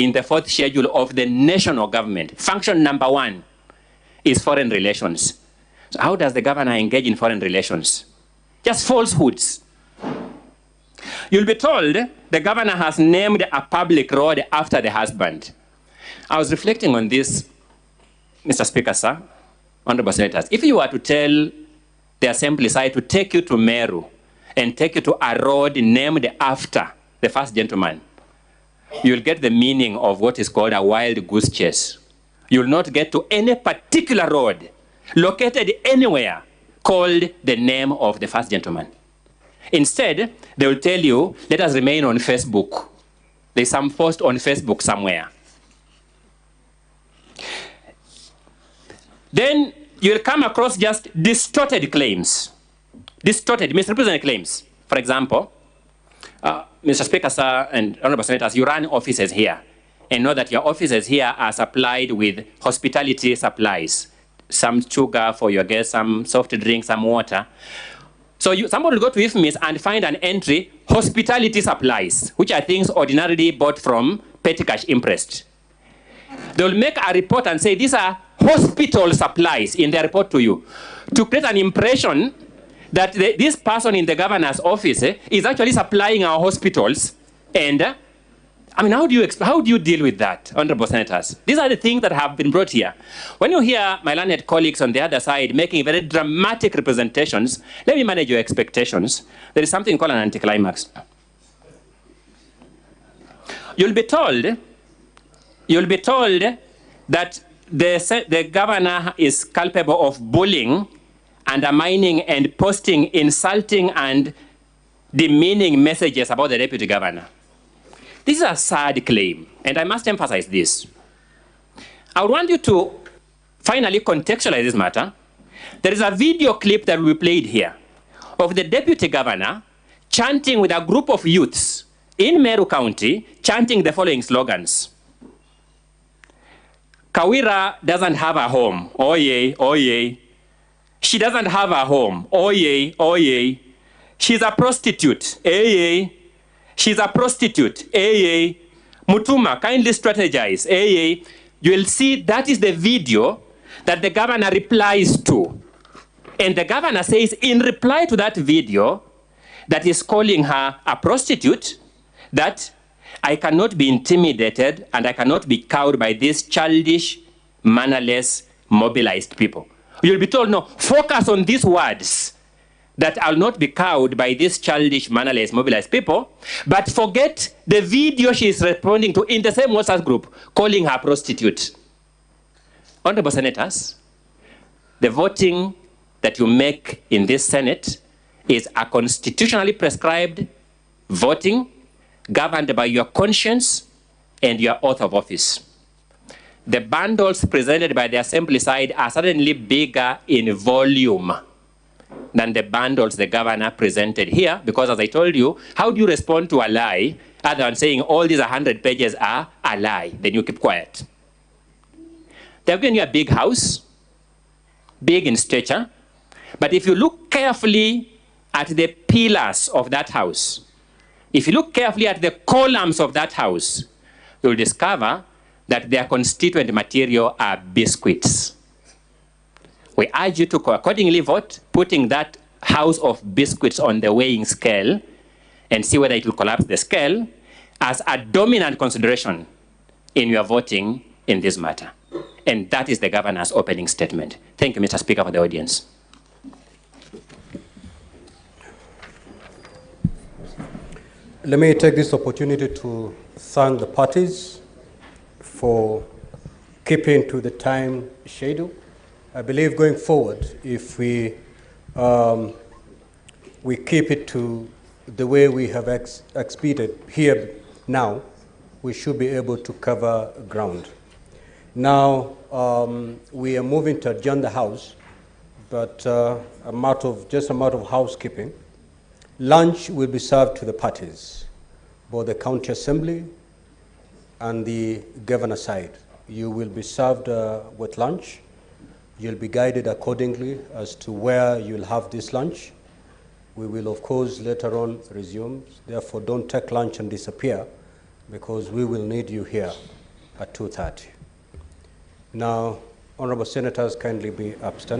in the fourth schedule of the national government. Function number 1 is foreign relations. So how does the governor engage in foreign relations? Just falsehoods. You'll be told the governor has named a public road after the husband. I was reflecting on this, Mr. Speaker, sir, honorable senators. If you were to tell the assembly side to take you to Meru and take you to a road named after the first gentleman, you'll get the meaning of what is called a wild goose chase. You'll not get to any particular road located anywhere called the name of the first gentleman. Instead, they will tell you, let us remain on Facebook. There's some post on Facebook somewhere. Then you'll come across just distorted claims. Distorted, misrepresented claims. For example, Mr. Speaker, sir, and honorable senators, you run offices here and know that your offices here are supplied with hospitality supplies. Some sugar for your guests, some soft drink, some water. So somebody will go to IFMIS and find an entry, hospitality supplies, which are things ordinarily bought from petty cash interest. They will make a report and say, these are hospital supplies in their report to you, to create an impression that this person in the governor's office is actually supplying our hospitals. And I mean, how do you deal with that, honorable senators? These are the things that have been brought here. When you hear my learned colleagues on the other side making very dramatic representations, let me manage your expectations. There is something called an anticlimax. You'll be told that the governor is culpable of bullying, undermining, and posting insulting and demeaning messages about the deputy governor. This is a sad claim, and I must emphasize this. I would want you to finally contextualize this matter. There is a video clip that will be played here of the deputy governor chanting with a group of youths in Meru County, chanting the following slogans. Kawira doesn't have a home, oh yay, oh yay. She doesn't have a home, oh yay, oh yay. She's a prostitute, eh yay. She's a prostitute, eh yay. Mutuma, kindly strategize, eh yay. You will see that is the video that the governor replies to. And the governor says in reply to that video that is calling her a prostitute, that I cannot be intimidated and I cannot be cowed by these childish, mannerless, mobilized people. You'll be told, no, focus on these words, that I'll not be cowed by these childish, mannerless, mobilized people, but forget the video she is responding to in the same WhatsApp group, calling her prostitute. Honorable senators, the voting that you make in this Senate is a constitutionally prescribed voting governed by your conscience and your oath of office. The bundles presented by the assembly side are certainly bigger in volume than the bundles the governor presented here, because as I told you, how do you respond to a lie other than saying all these 100 pages are a lie? Then you keep quiet. They've given you a big house, big in stature, but if you look carefully at the pillars of that house, if you look carefully at the columns of that house, you'll discover that their constituent material are biscuits. We urge you to accordingly vote, putting that house of biscuits on the weighing scale and see whether it will collapse the scale as a dominant consideration in your voting in this matter. And that is the governor's opening statement. Thank you, Mr. Speaker, for the audience. Let me take this opportunity to thank the parties for keeping to the time schedule. I believe going forward, if we keep it to the way we have expeded here now, we should be able to cover ground. Now, we are moving to adjourn the House, but just a matter of housekeeping. Lunch will be served to the parties, both the county assembly and the governor side. You will be served with lunch. You'll be guided accordingly as to where you'll have this lunch. We will, of course, later on resume. Therefore, don't take lunch and disappear. because we will need you here at 2:30. Now, honorable senators, kindly be upstanding.